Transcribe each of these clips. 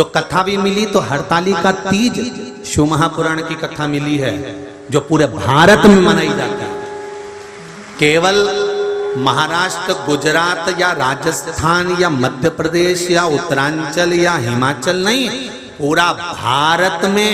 जो कथा भी मिली तो हरतालिका तीज शिव महापुराण की कथा मिली है, जो पूरे भारत में मनाई जाती है। केवल महाराष्ट्र, गुजरात या राजस्थान या मध्य प्रदेश या उत्तरांचल या हिमाचल नहीं, पूरा भारत में,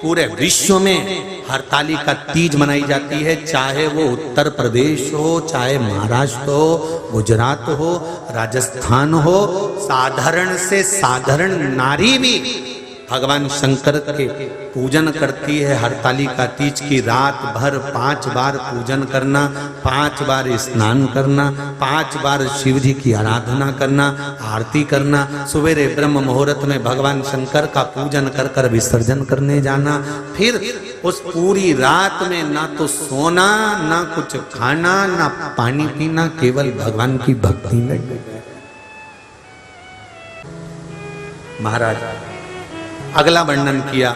पूरे विश्व में हरतालिका तीज मनाई जाती है। चाहे वो उत्तर प्रदेश हो, चाहे महाराष्ट्र हो, गुजरात हो, राजस्थान हो, साधारण से साधारण नारी भी भगवान शंकर के पूजन करती है। हरतालिका तीज की रात भर 5 बार पूजन करना, 5 बार स्नान करना, 5 बार शिव जी की आराधना करना, आरती करना, सवेरे ब्रह्म मुहूर्त में भगवान शंकर का पूजन कर कर विसर्जन करने जाना। फिर उस पूरी रात में ना तो सोना, ना कुछ खाना, ना पानी पीना, केवल भगवान की भक्ति में। महाराज अगला वर्णन किया,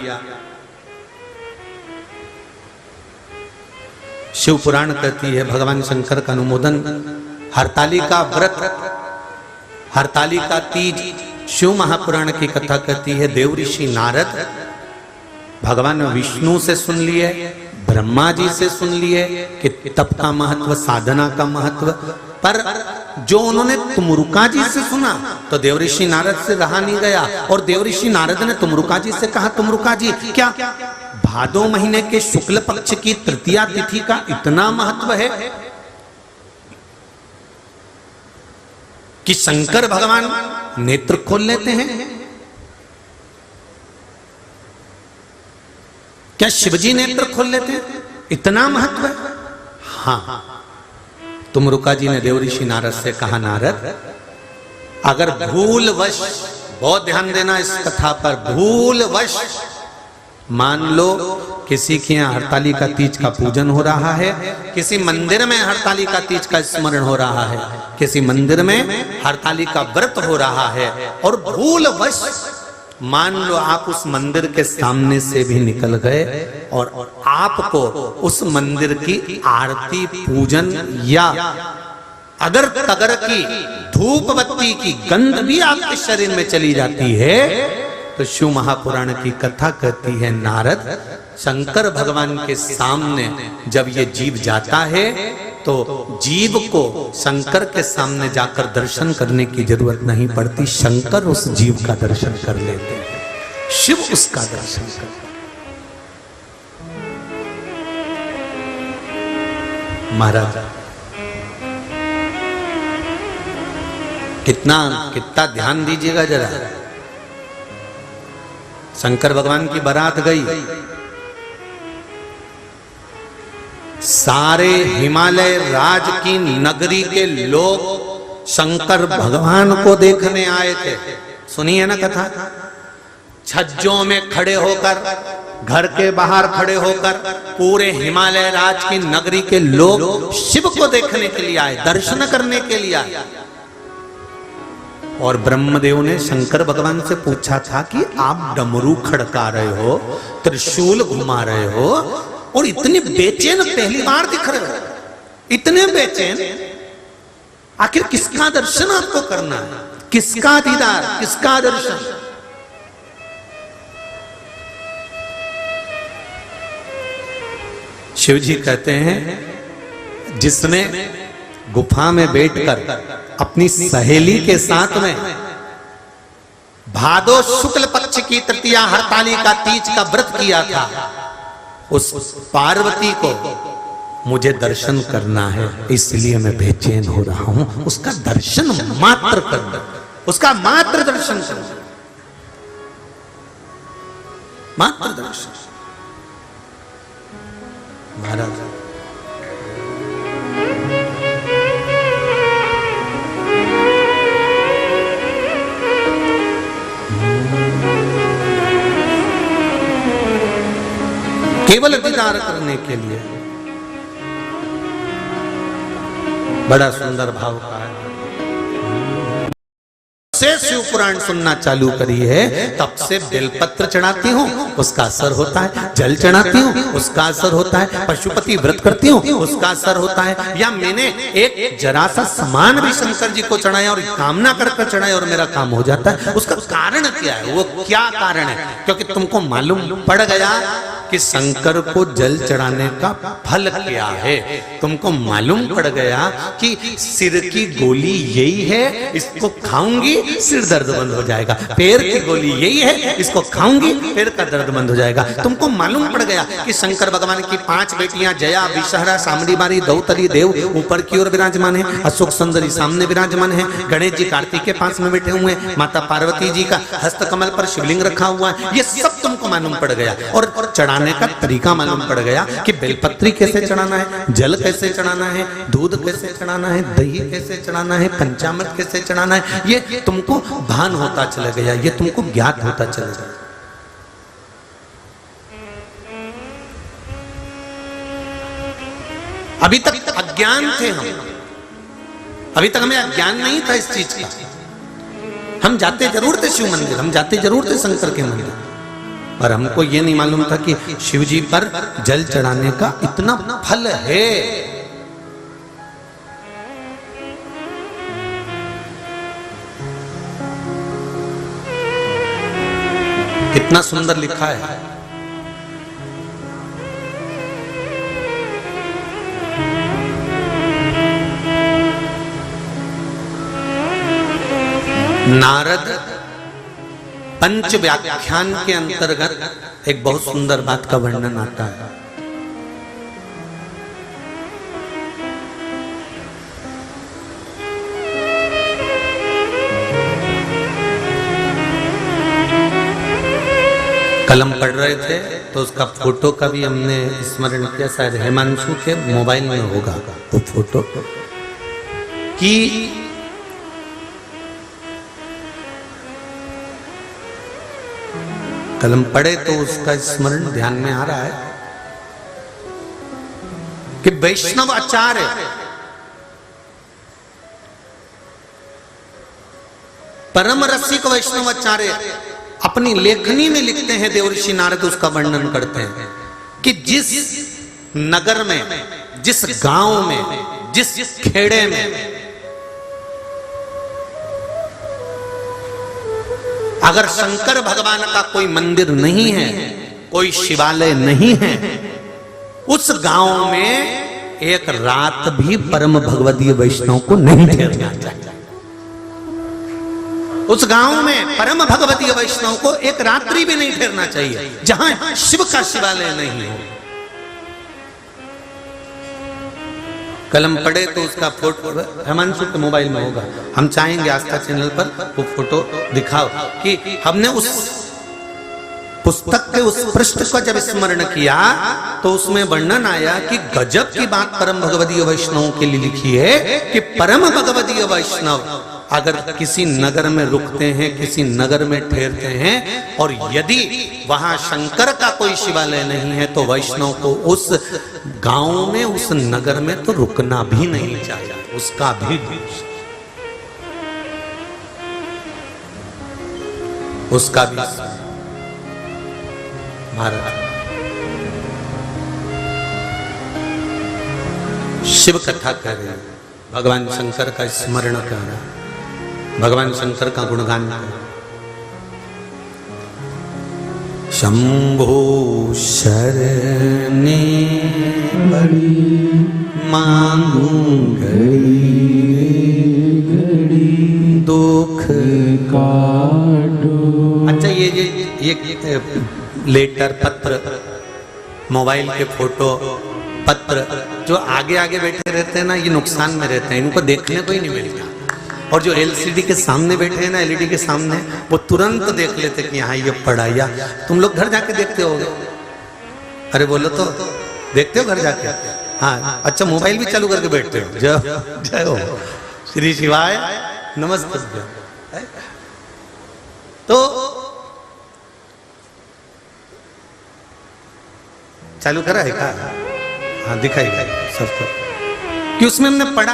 शिव पुराण कहती है भगवान शंकर का अनुमोदन, हरतालिका व्रत, हरतालिका तीज शिव महापुराण की कथा कहती है। देव ऋषि नारद भगवान विष्णु से सुन लिए, ब्रह्मा जी से सुन लिए कि तप का महत्व, साधना का महत्व, पर जो उन्होंने तुमरुका जी से सुना तो देवऋषि नारद से रहा नहीं गया, और देवऋषि नारद ने तुमरुका जी से कहा, तुमरुका जी क्या भादो महीने के शुक्ल पक्ष की तृतीया तिथि का इतना महत्व है कि शंकर भगवान नेत्र खोल लेते हैं? क्या शिवजी नेत्र खोल लेते हैं? इतना महत्व है? हाँ। तुमरुका जी ने देवऋषि नारद से कहा, नारद अगर भूलवश, बहुत ध्यान देना इस कथा पर, भूलवश मान लो किसी के यहाँ हरतालिका तीज का पूजन हो रहा है, किसी मंदिर में हरतालिका तीज का स्मरण हो रहा है, किसी मंदिर में हरतालिका व्रत हो रहा है, और भूलवश मान लो आप उस मंदिर के सामने से भी निकल गए और आपको उस मंदिर की आरती, पूजन या अगर तगर की धूप बत्ती की गंध भी आपके शरीर में चली जाती है, तो शिव महापुराण की कथा कहती है, नारद शंकर भगवान के सामने जब ये जीव जाता है तो जीव को शंकर के सामने जाकर दर्शन करने की जरूरत नहीं पड़ती, शंकर उस जीव का दर्शन कर लेते हैं, शिव उसका दर्शन करते हैं। महाराज कितना ध्यान दीजिएगा जरा। शंकर भगवान की बारात गई, सारे हिमालय राज की नगरी के लोग शंकर भगवान को देखने आए थे। सुनिए ना कथा, छज्जों में खड़े होकर, घर के बाहर खड़े होकर पूरे हिमालय राज की नगरी के लोग शिव को देखने के लिए आए, दर्शन करने के लिए आए। और ब्रह्मदेव ने शंकर भगवान से पूछा था कि आप डमरू खड़का रहे हो, त्रिशूल घुमा रहे हो और इतने बेचैन पहली बार दिख रहे हो, इतने बेचैन, आखिर किसका दर्शन आपको करना है? किसका दीदार, किसका दर्शन? शिव जी कहते हैं, जिसने गुफा में बैठकर अपनी सहेली के साथ में भादो शुक्ल पक्ष की तृतीया हरतालिका तीज का व्रत किया था, उस पार्वती को मुझे दर्शन करना है, इसलिए मैं बेचैन हो रहा हूं, उसका दर्शन मात्र करना, उसका मात्र दर्शन करना, मात्र दर्शन। महाराज केवल दीदार करने के लिए, बड़ा सुंदर भाव का है। से शिव पुराण सुनना चालू करी है तब से बेलपत्र चढ़ाती हूँ उसका असर होता है, जल चढ़ाती हूँ उसका असर होता है, पशुपति व्रत करती हूँ उसका असर होता है, या मैंने एक जरा सा सामान भी शंकर जी को चढ़ाया और कामना कर चढ़ाया और मेरा काम हो जाता है। उसका कारण क्या है? वो क्या कारण है? क्योंकि तुमको मालूम पड़ गया कि शंकर को जल चढ़ाने का फल क्या है, तुमको मालूम पड़ गया कि सिर की गोली यही है, इसको खाऊंगी सिर दर्द बंद हो जाएगा, पैर की गोली यही है, इसको खाऊंगी पैर का दर्द बंद हो जाएगा। तुमको मालूम पड़ गया कि शंकर भगवान की 5 बेटियां जया, विषहरा, सामड़ी बारी, दौतरी देव ऊपर की ओर विराजमान है, अशोक सुंदरी सामने विराजमान है, गणेश जी कार्तिक के पास में बैठे हुए हैं, माता पार्वती जी का हस्त कमल पर शिवलिंग रखा हुआ है, ये सब तुमको मालूम पड़ गया। और चढ़ाने का तरीका मालूम पड़ गया कि बेलपत्री कैसे चढ़ाना है, जल कैसे चढ़ाना है, दूध कैसे चढ़ाना है, दही कैसे चढ़ाना है, पंचामृत कैसे चढ़ाना है, ये तुमको भान होता चला गया, ये तुमको ज्ञात होता चला गया। अभी तक अज्ञान थे हम, अभी तक हमें अज्ञान नहीं था इस चीज का। हम जाते जरूर थे शिव मंदिर, हम जाते जरूर थे शंकर के मंदिर, पर हमको ये नहीं मालूम था कि शिव जी पर जल चढ़ाने का इतना फल है। कितना सुंदर लिखा है। नारद पंच व्याख्यान के अंतर्गत एक बहुत सुंदर बात का वर्णन आता है। कलम पढ़ रहे थे तो उसका फोटो का भी हमने स्मरण किया, शायद हिमांशु के मोबाइल में होगा वो फोटो, कि कलम पढ़े तो उसका स्मरण ध्यान में आ रहा है कि वैष्णव आचार्य परम रसिक वैष्णव आचार्य अपनी लेखनी में लिखते हैं, देवर्षि नारद उसका वर्णन करते हैं कि जिस नगर में, जिस गांव में, जिस खेड़े में अगर शंकर भगवान का कोई मंदिर नहीं है, कोई शिवालय नहीं है, उस गांव में एक रात भी परम भगवदीय वैष्णव को नहीं ठहरना चाहिए। उस गांव में परम भगवदीय वैष्णव को एक रात्रि भी नहीं ठहरना चाहिए जहां शिव का शिवालय नहीं हो। कलम पढ़े तो उसका फोटो हिमांशु के मोबाइल में होगा, हम चाहेंगे आस्था चैनल पर वो फोटो दिखाओ कि हमने उस पुस्तक के उस पृष्ठ को जब स्मरण किया तो उसमें वर्णन आया कि गजब की बात परम भगवदीय वैष्णव के लिए लिखी है कि परम भगवदीय वैष्णव अगर किसी नगर में रुकते हैं, किसी नगर में ठहरते हैं और यदि वहां शंकर का कोई शिवालय नहीं है तो वैष्णव को उस गांव में, उस नगर में तो रुकना भी नहीं चाहिए, उसका भी भारत शिव कथा कर रहे हैं, भगवान शंकर का स्मरण कर रहे हैं, भगवान शंकर का गुणगान कर रहे हैं। शंभो शरणे बड़ी मांगू घड़ी दुख काटो। अच्छा, ये लेटर, पत्र, मोबाइल के फोटो, पत्र जो आगे आगे बैठे रहते हैं ना, ये नुकसान में रहते हैं, इनको देखने को ही नहीं मिलता। और जो एलसीडी के सामने बैठे हैं ना, एलईडी के सामने, वो तुरंत देख लेते कि हाँ ये पढ़ा। या तुम लोग घर जाके देखते होगे? अरे बोलो तो, देखते हो घर जाके? हाँ, अच्छा, मोबाइल भी चालू करके बैठते हो? जय हो, श्री शिवाय नमस्ते। तो चालू करा है क्या? हाँ, दिखाई सबको कि उसमें हमने पढ़ा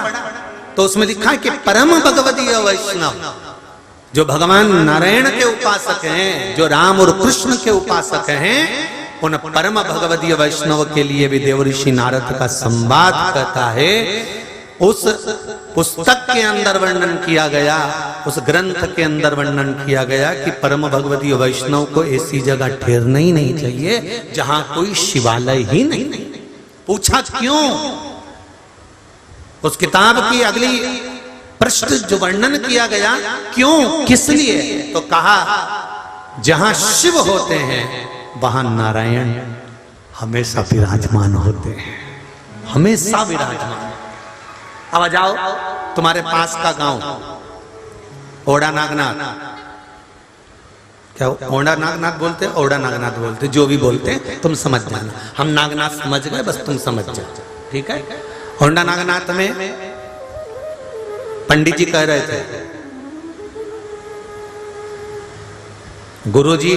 तो उसमें लिखा है कि परम भगवदीय वैष्णव जो भगवान नारायण के उपासक हैं, जो राम और कृष्ण के उपासक हैं, उन परम भगवदीय वैष्णव के लिए भी देवऋषि नारद का संवाद कहता है। उस पुस्तक के अंदर वर्णन किया गया, उस ग्रंथ के अंदर वर्णन किया गया कि परम भगवदीय वैष्णव को ऐसी जगह ठहरना ही नहीं चाहिए जहां कोई शिवालय ही नहीं। पूछा क्यों? उस किताब की अगली पृष्ठ जो वर्णन किया गया, क्यों, किस लिए, तो कहा जहां शिव होते हैं वहां नारायण हमेशा विराजमान होते हैं, हमेशा विराजमान। अब आ जाओ तुम्हारे पास का गांव ओड़ा नागनाथ, क्या ओड़ा नागनाथ बोलते, ओड़ा नागनाथ बोलते, जो भी बोलते तुम समझ जाना। हम नागनाथ समझ गए, बस तुम समझ जाओ, ठीक है। ओड़ा नागनाथ में पंडित जी कह रहे थे, गुरुजी